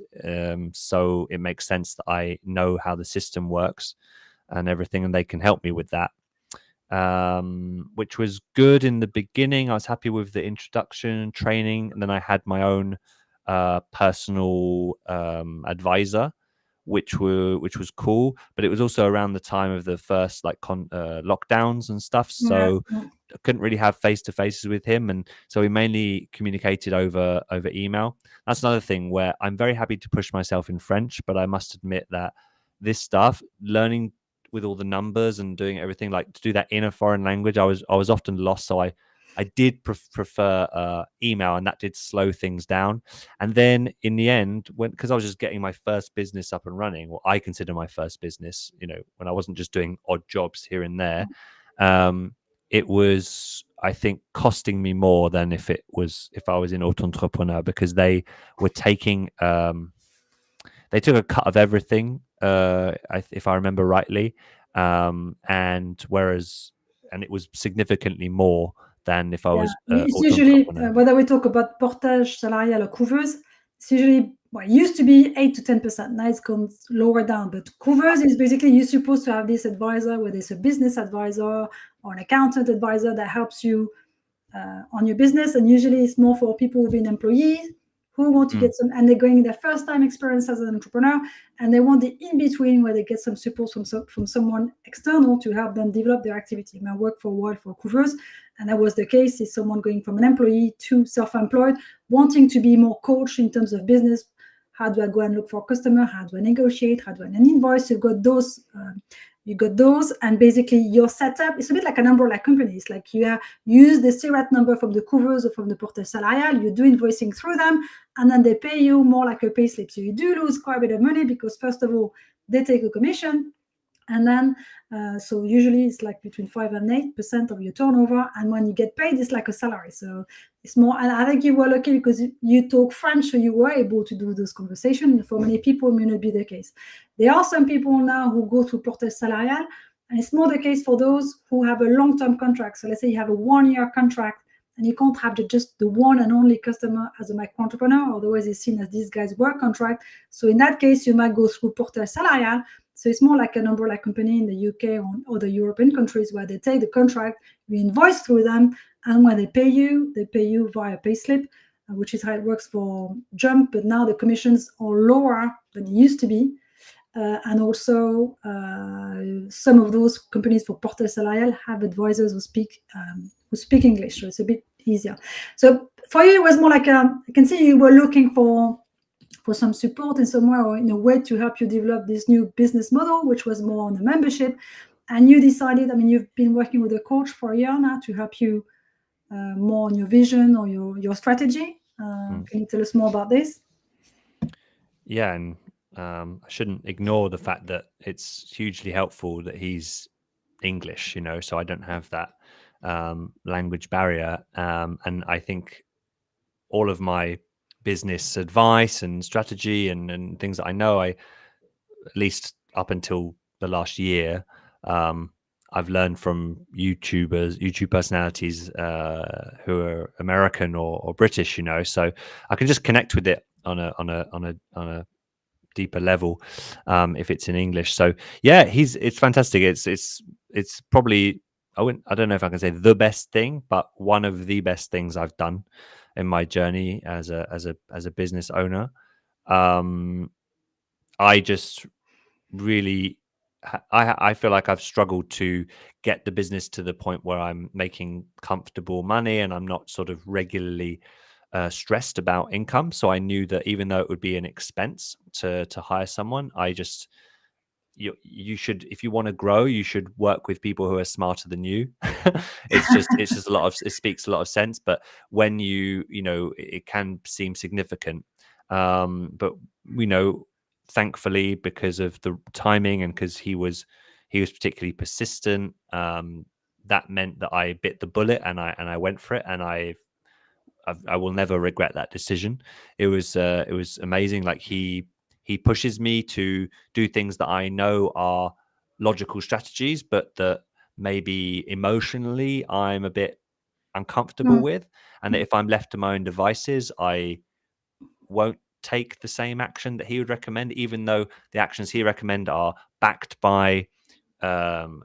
so it makes sense that I know how the system works and everything, and they can help me with that, which was good in the beginning. I was happy with the introduction training, and then I had my own personal advisor, which was cool. But it was also around the time of the first like lockdowns and stuff, yeah, so I couldn't really have face to faces with him, and so we mainly communicated over email. That's another thing where I'm very happy to push myself in French, but I must admit that this stuff, learning with all the numbers and doing everything, like to do that in a foreign language, I was often lost. So I did prefer email, and that did slow things down. And then in the end, because I was just getting my first business up and running, what I consider my first business, when I wasn't just doing odd jobs here and there, um, it was, I think, costing me more than if I was in auto-entrepreneur, because were taking they took a cut of everything, if I remember rightly, and it was significantly more than if I yeah. was It's usually auto-entrepreneur. whether we talk about portage salarial or couveuse. It's usually it used to be 8 to 10%. Now it's gone lower down. But couveuse is basically you're supposed to have this advisor, whether it's a business advisor or an accountant advisor that helps you on your business, and usually it's more for people who've been employees who want to Mm. get some, and they're going their first time experience as an entrepreneur, and they want the in between where they get some support from someone external to help them develop their activity. I worked for a while for couveuse, and that was the case. Is someone going from an employee to self-employed, wanting to be more coached in terms of business. How do I go and look for a customer? How do I negotiate? How do I invoice? You've got those. And basically your setup, it's a bit like a umbrella company. It's like you use the CIRAT number from the couveuse or from the portage salarial, you do invoicing through them, and then they pay you more like a pay slip. So you do lose quite a bit of money because first of all, they take a commission, and then so usually it's like between 5 and 8% of your turnover, and when you get paid, it's like a salary. So it's more, and I think you were lucky because you talk French, so you were able to do those conversations. For many people, it may not be the case. There are some people now who go through portage salarial, and it's more the case for those who have a long-term contract. So let's say you have a 1-year contract, and you can't have just the one and only customer as a micro entrepreneur, otherwise it's seen as this guy's work contract. So in that case, you might go through portage salarial. So it's more like an umbrella company in the UK or other European countries where they take the contract, you invoice through them, and when they pay you via payslip, which is how it works for Jump. But now the commissions are lower than it used to be. And also, some of those companies for portage salarial have advisors who speak English, so it's a bit easier. So for you, it was more like I can see you were looking for some support in somewhere or in a way to help you develop this new business model, which was more on the membership. And you decided, you've been working with a coach for a year now to help you more on your vision or your strategy. Can you tell us more about this? Yeah, and I shouldn't ignore the fact that it's hugely helpful that he's English, so I don't have that language barrier. And I think all of my business advice and strategy and things that I know, at least up until the last year, I've learned from YouTube personalities who are American or British, so I can just connect with it on a deeper level if it's in English. So yeah, it's fantastic. It's probably, I don't know if I can say the best thing, but one of the best things I've done in my journey as a business owner. I just really I feel like I've struggled to get the business to the point where I'm making comfortable money and I'm not sort of regularly stressed about income. So I knew that even though it would be an expense to hire someone, you should, if you want to grow, you should work with people who are smarter than you. It's just a lot of, it speaks a lot of sense. But when it can seem significant, but thankfully, because of the timing and because he was particularly persistent, that meant that I bit the bullet and I went for it, and I will never regret that decision. It was amazing. Like he pushes me to do things that I know are logical strategies, but that maybe emotionally I'm a bit uncomfortable Mm, with, and that if I'm left to my own devices, I won't take the same action that he would recommend, even though the actions he recommend are backed by um,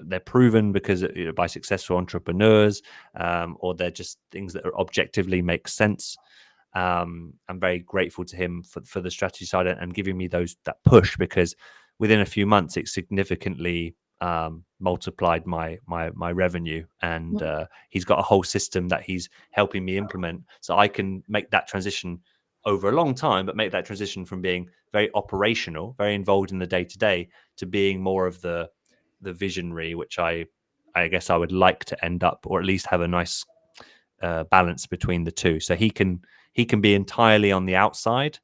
they're proven because by successful entrepreneurs, or they're just things that are objectively make sense. I'm very grateful to him for the strategy side and giving me that push, because within a few months it significantly multiplied my revenue, and mm, he's got a whole system that he's helping me implement, so I can make that transition over a long time, but make that transition from being very operational, very involved in the day to day, to being more of the visionary, which I guess I would like to end up, or at least have a nice balance between the two. So he can be entirely on the outside,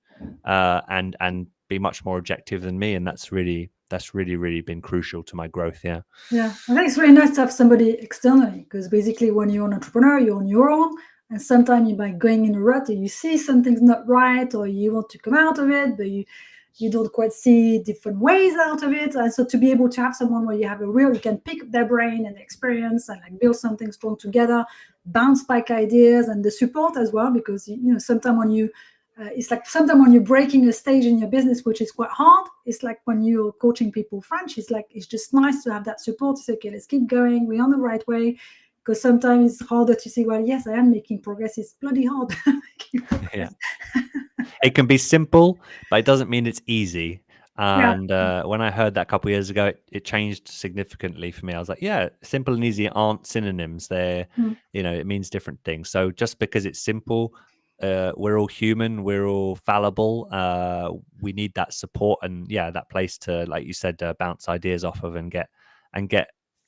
and be much more objective than me, and that's really been crucial to my growth. Yeah. yeah, I think it's really nice to have somebody externally, because basically when you're an entrepreneur, you're on your own, and sometimes you might going in a rut, or you see something's not right, or you want to come out of it, but you don't quite see different ways out of it. And so to be able to have someone where you have you can pick their brain and experience and like build something strong together, bounce back ideas, and the support as well, because sometimes when it's like sometimes when you're breaking a stage in your business, which is quite hard. It's like when you're coaching people French, it's just nice to have that support to say, okay, let's keep going, we're on the right way. Because sometimes it's harder to say, well, yes, I am making progress. It's bloody hard making Yeah. progress. It can be simple, but it doesn't mean it's easy. Yeah. And when I heard that a couple of years ago, it changed significantly for me. I was like, yeah, simple and easy aren't synonyms. Mm. It means different things. So just because it's simple, we're all human, we're all fallible. We need that support and, yeah, that place to, like you said, bounce ideas off of, and get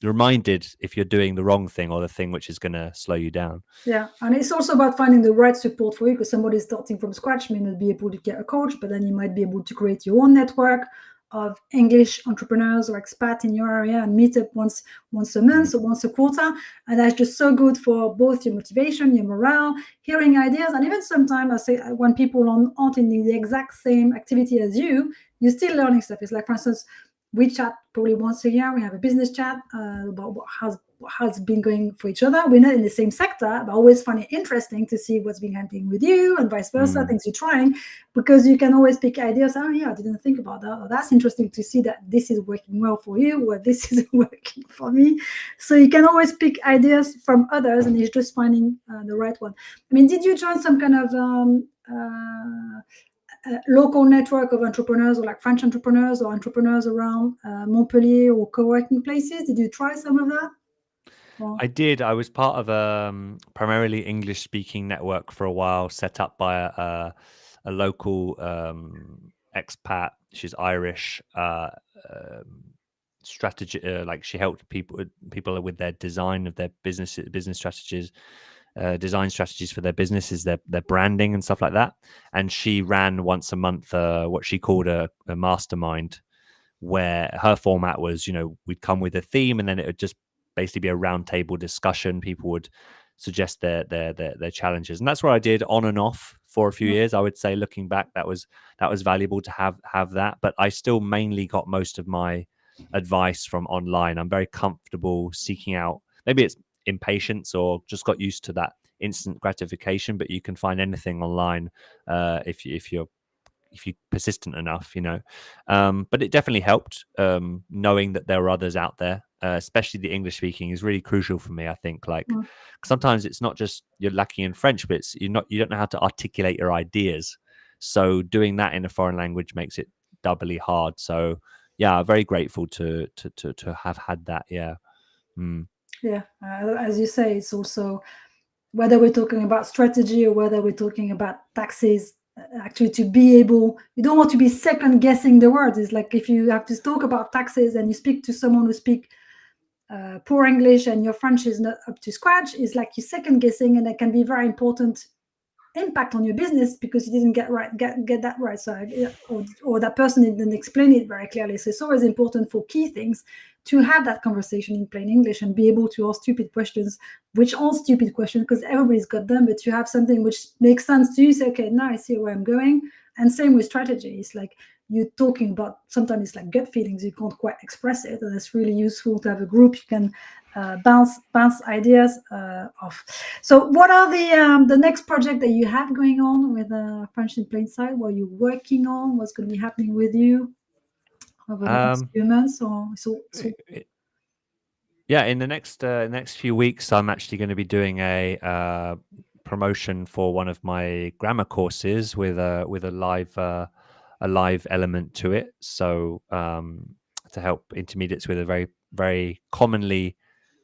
reminded if you're doing the wrong thing, or the thing which is going to slow you down. Yeah, and it's also about finding the right support for you, because somebody starting from scratch may not be able to get a coach, but then you might be able to create your own network of English entrepreneurs or expats in your area and meet up once a Mm. month or once a quarter. And that's just so good for both your motivation, your morale, hearing ideas. And even sometimes I say when people aren't in the exact same activity as you're still learning stuff. It's like, for instance, we chat probably once a year. We have a business chat about what has been going for each other. We're not in the same sector, but I always find it interesting to see what's been happening with you and vice versa, Mm. things you're trying, because you can always pick ideas. Oh yeah, I didn't think about that. Or, that's interesting to see that this is working well for you, or this is working for me. So you can always pick ideas from others, and it's just finding the right one. I mean, did you join some kind of local network of entrepreneurs, or like French entrepreneurs or entrepreneurs around Montpellier or co-working places? Did you try some of that? Well, I did. I was part of a primarily English speaking network for a while, set up by a local expat. She's Irish. Strategy, like she helped people with their design of their business strategies, design strategies for their businesses, their branding and stuff like that. And she ran once a month what she called a mastermind, where her format was, we'd come with a theme, and then it would just basically be a roundtable discussion. People would suggest their challenges, and that's what I did on and off for a few yeah, years. I would say, looking back, that was valuable to have that. But I still mainly got most of my advice from online. I'm very comfortable seeking out. Maybe it's impatience, or just got used to that instant gratification. But you can find anything online if you're persistent enough. But it definitely helped, knowing that there are others out there, especially the English speaking is really crucial for me. I think, like, mm, sometimes it's not just you're lacking in French, but you don't know how to articulate your ideas. So doing that in a foreign language makes it doubly hard. So yeah, very grateful to have had that. Yeah. Mm. yeah. As you say, it's also whether we're talking about strategy or whether we're talking about taxes, actually to be able, you don't want to be second guessing the words. It's like if you have to talk about taxes and you speak to someone who speaks poor English and your French is not up to scratch, it's like you're second guessing, and it can be very important impact on your business because you didn't get that right. So or that person didn't explain it very clearly. So it's always important for key things to have that conversation in plain English and be able to ask stupid questions, which aren't stupid questions because everybody's got them, but you have something which makes sense to you. Say, okay, now I see where I'm going. And same with strategy. It's like you're talking about, sometimes it's like gut feelings, you can't quite express it, and it's really useful to have a group you can bounce ideas off. So what are the next project that you have going on with French in Plain Sight? What are you working on? What's going to be happening with you over the next few months? Yeah, in the next few weeks, I'm actually going to be doing a promotion for one of my grammar courses with a live element to it. So to help intermediates with a very, very commonly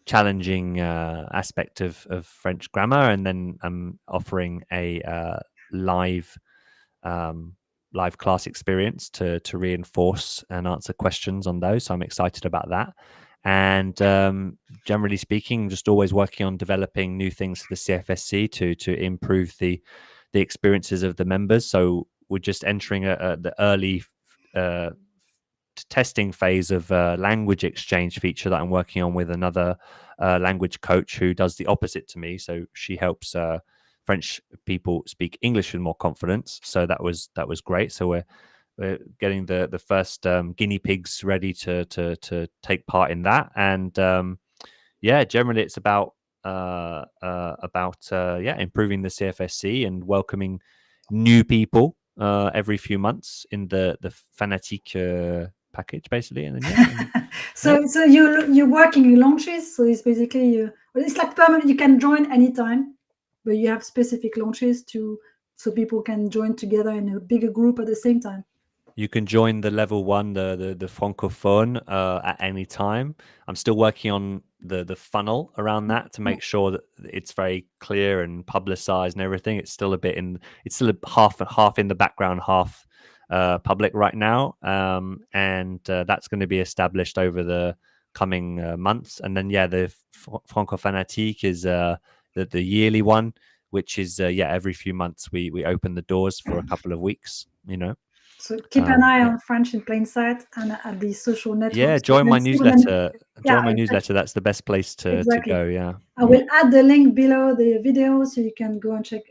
challenging aspect of French grammar, and then I'm offering a live class experience to reinforce and answer questions on those. So I'm excited about that. And generally speaking, just always working on developing new things for the CFSC to improve the experiences of the members. So we're just entering the early testing phase of language exchange feature that I'm working on with another language coach who does the opposite to me. So she helps French people speak English with more confidence. So that was great. So we're getting the first guinea pigs ready to take part in that. And yeah, generally it's about improving the CFSC and welcoming new people every few months in the Fanatique package, basically. And then so you're working in launches. So it's basically it's like permanent. You can join anytime, but you have specific launches so people can join together in a bigger group at the same time. You can join the level 1, the francophone, at any time. I'm still working on the funnel around that to make sure that it's very clear and publicized and everything. It's still half in the background, half public right now, and that's going to be established over the coming months. And then the Franco-Fanatique is the yearly one, which is every few months we open the doors for a couple of weeks. So keep an eye on French in Plain Sight and at the social networks. Yeah, join my newsletter. Join my newsletter. That's the best place to go. Yeah. I will add the link below the video so you can go and check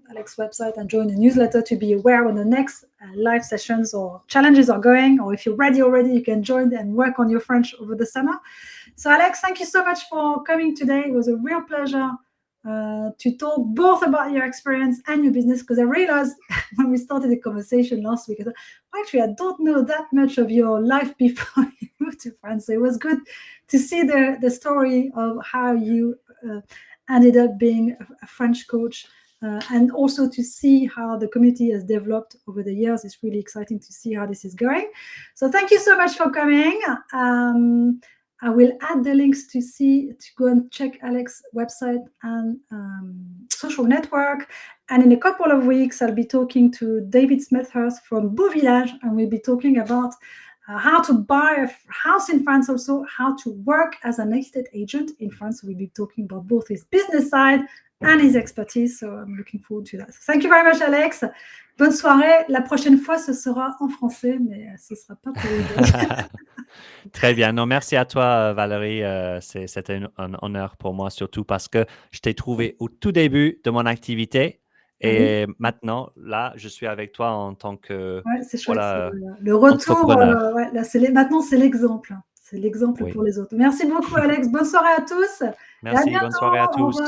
Alex's website and join the newsletter to be aware when the next live sessions or challenges are going, or if you're ready already, you can join and work on your French over the summer. So Alex, thank you so much for coming today. It was a real pleasure to talk both about your experience and your business, because I realized when we started the conversation last week, actually I don't know that much of your life before you moved to France. So it was good to see the story of how you ended up being a French coach, and also to see how the community has developed over the years. It's really exciting to see how this is going. So thank you so much for coming. I will add the links to go and check Alex's website and social network. And in a couple of weeks, I'll be talking to David Smethurst from Beau Village, and we'll be talking about how to buy a house in France, also how to work as an estate agent in France. So we'll be talking about both his business side and his expertise. So I'm looking forward to that. Thank you very much, Alex. Bonne soirée. La prochaine fois, ce sera en français, mais ce sera pas pour les Très bien. Non, merci à toi, Valérie. C'était un honneur pour moi, surtout parce que je t'ai trouvé au tout début de mon activité. Et maintenant, là, je suis avec toi en tant que c'est chouette, le retour. Maintenant, c'est l'exemple. C'est l'exemple pour les autres. Merci beaucoup, Alex. Bonne soirée à tous. Merci, bonne soirée à tous.